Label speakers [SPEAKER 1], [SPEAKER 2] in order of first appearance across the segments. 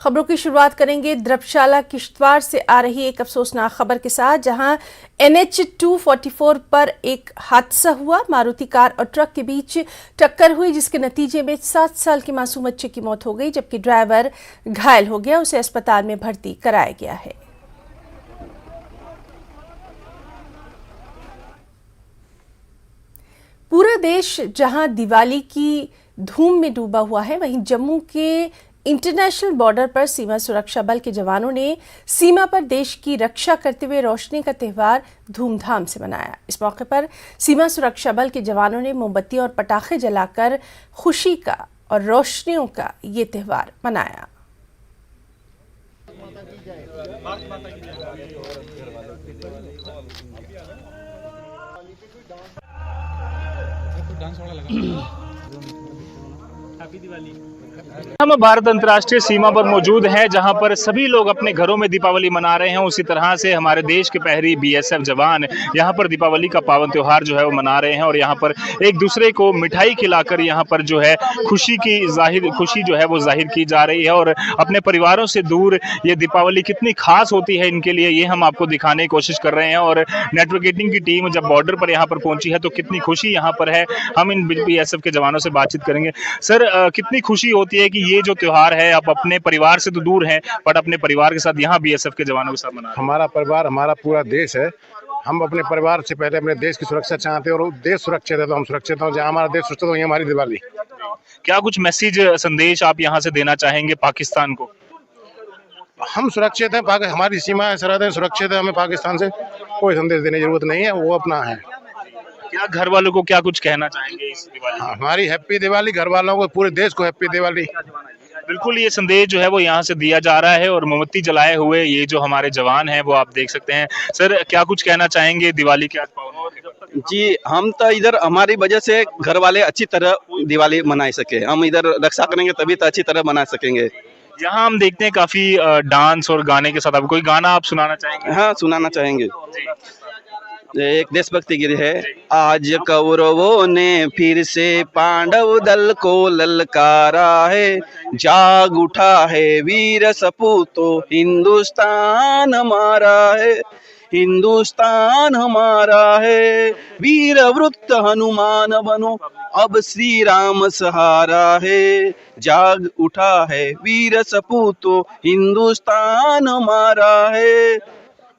[SPEAKER 1] खबरों की शुरुआत करेंगे द्रबशाला किश्तवाड़ से आ रही एक अफसोसनाक खबर के साथ, जहां NH 244 पर एक हादसा हुआ। मारुति कार और ट्रक के बीच टक्कर हुई, जिसके नतीजे में 7 साल के मासूम बच्चे की मौत हो गई, जबकि ड्राइवर घायल हो गया। उसे अस्पताल में भर्ती कराया गया है। पूरा देश जहां दिवाली की धूम में डूबा हुआ है, वहीं जम्मू के इंटरनेशनल बॉर्डर पर सीमा सुरक्षा बल के जवानों ने सीमा पर देश की रक्षा करते हुए रोशनी का त्यौहार धूमधाम से मनाया। इस मौके पर सीमा सुरक्षा बल के जवानों ने मोमबत्ती और पटाखे जलाकर खुशी का और रोशनियों का ये त्यौहार मनाया।
[SPEAKER 2] हम भारत अंतर्राष्ट्रीय सीमा पर मौजूद हैं, जहां पर सभी लोग अपने घरों में दीपावली मना रहे हैं। उसी तरह से हमारे देश के प्रहरी BSF जवान यहां पर दीपावली का पावन त्योहार जो है वो मना रहे हैं और यहां पर एक दूसरे को मिठाई खिलाकर यहां पर जो है खुशी जो है वो जाहिर की जा रही है। और अपने परिवारों से दूर ये दीपावली कितनी खास होती है इनके लिए, ये हम आपको दिखाने की कोशिश कर रहे हैं। और नेटवर्किंग की टीम जब बॉर्डर पर यहाँ पर पहुंची है तो कितनी खुशी यहाँ पर है। हम इन BSF के जवानों से बातचीत करेंगे। सर, कितनी खुशी होती है कि ये जो त्योहार है, आप अपने परिवार से तो दूर हैं बट अपने परिवार के साथ यहाँ BSF के जवानों के साथ मना रहे हैं।
[SPEAKER 3] हमारा परिवार हमारा पूरा देश है। हम अपने परिवार से पहले अपने देश की सुरक्षा चाहते हैं और देश सुरक्षित है तो हम सुरक्षित हैं। जहाँ हमारा देश सुरक्षित हो, वहीं हमारी दिवाली।
[SPEAKER 2] क्या कुछ मैसेज संदेश आप यहाँ से देना चाहेंगे पाकिस्तान को?
[SPEAKER 3] हम सुरक्षित हैं, हमारी सीमा सरहदें सुरक्षित है, हमें पाकिस्तान से कोई संदेश देने की जरूरत नहीं है, वो अपना है।
[SPEAKER 2] क्या घर वालों को क्या कुछ कहना चाहेंगे इस दिवाली?
[SPEAKER 3] हमारी हैप्पी दिवाली, घर वालों को, पूरे देश को हैप्पी दिवाली।
[SPEAKER 2] बिल्कुल, ये संदेश जो है वो यहाँ से दिया जा रहा है और मोमबत्ती जलाए हुए ये जो हमारे जवान हैं वो आप देख सकते हैं। सर, क्या कुछ कहना चाहेंगे दिवाली के आज पावन?
[SPEAKER 4] जी, हम तो इधर हमारी वजह से घर वाले अच्छी तरह दिवाली मना सके। हम इधर रक्षा करेंगे तभी तो अच्छी तरह मना सकेंगे।
[SPEAKER 2] यहाँ हम देखते हैं काफी डांस और गाने के साथ, अब कोई गाना आप सुनाना चाहेंगे?
[SPEAKER 4] हाँ, सुनाना चाहेंगे। एक देशभक्ति गीत है। आज कौरवों ने फिर से पांडव दल को ललकारा है, जाग उठा है वीर सपूतो, हिंदुस्तान हमारा है, हिंदुस्तान हमारा है। वीर वृत्त हनुमान बनो, अब श्री राम सहारा है, जाग उठा है वीर सपूतो, हिंदुस्तान हमारा है।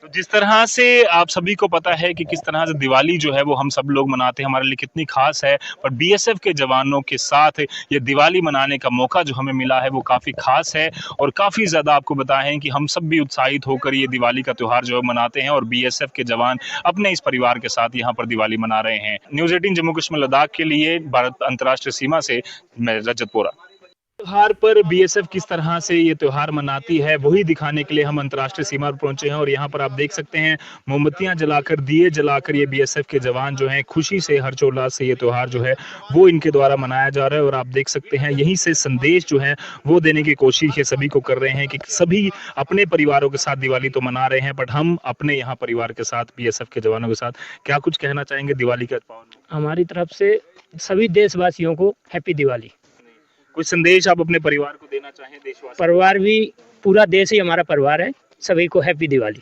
[SPEAKER 2] तो जिस तरह से आप सभी को पता है कि किस तरह से दिवाली जो है वो हम सब लोग मनाते हैं, हमारे लिए कितनी खास है, पर BSF के जवानों के साथ ये दिवाली मनाने का मौका जो हमें मिला है वो काफ़ी खास है। और काफ़ी ज़्यादा आपको बताएं कि हम सब भी उत्साहित होकर ये दिवाली का त्यौहार जो है मनाते हैं और BSF के जवान अपने इस परिवार के साथ यहाँ पर दिवाली मना रहे हैं। न्यूज़ 18 जम्मू कश्मीर लद्दाख के लिए भारत अंतर्राष्ट्रीय सीमा से मैं रजत बोरा। त्योहार पर BSF किस तरह से ये त्योहार मनाती है वही दिखाने के लिए हम अंतर्राष्ट्रीय सीमा पर पहुंचे हैं और यहाँ पर आप देख सकते हैं मोमबत्तियां जलाकर, दिए जलाकर ये BSF के जवान जो हैं खुशी से, हर्षोल्लास से ये त्योहार जो है वो इनके द्वारा मनाया जा रहा है। और आप देख सकते हैं यहीं से संदेश जो है वो देने की कोशिश ये सभी को कर रहे हैं कि सभी अपने परिवारों के साथ दिवाली तो मना रहे हैं, बट हम अपने यहाँ परिवार के साथ BSF के जवानों के साथ क्या कुछ कहना चाहेंगे दिवाली के पावन?
[SPEAKER 5] हमारी तरफ से सभी देशवासियों को हैप्पी दिवाली।
[SPEAKER 2] कुछ संदेश आप अपने परिवार को देना चाहें? देशवासी
[SPEAKER 5] परिवार भी, पूरा देश ही हमारा परिवार है, सभी को हैप्पी दिवाली।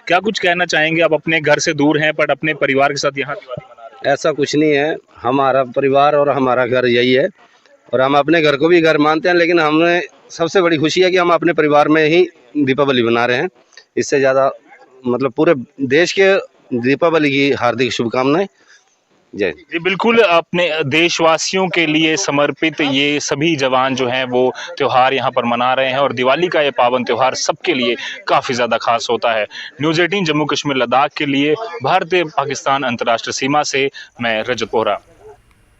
[SPEAKER 2] क्या कुछ कहना चाहेंगे? आप अपने घर से दूर हैं बट अपने परिवार के साथ यहाँ दिवाली मना रहे हैं।
[SPEAKER 4] ऐसा कुछ नहीं है, हमारा परिवार और हमारा घर यही है और हम अपने घर को भी घर मानते हैं, लेकिन हमें सबसे बड़ी खुशी है कि हम अपने परिवार में ही दीपावली मना रहे हैं। इससे ज़्यादा मतलब पूरे देश के दीपावली की हार्दिक शुभकामनाएं। जय
[SPEAKER 2] जी, बिल्कुल, अपने देशवासियों के लिए समर्पित ये सभी जवान जो हैं वो त्योहार यहाँ पर मना रहे हैं और दिवाली का ये पावन त्योहार सबके लिए काफ़ी ज़्यादा खास होता है। न्यूज़ 18 जम्मू कश्मीर लद्दाख के लिए भारतीय पाकिस्तान अंतर्राष्ट्रीय सीमा से मैं रजत बोरा।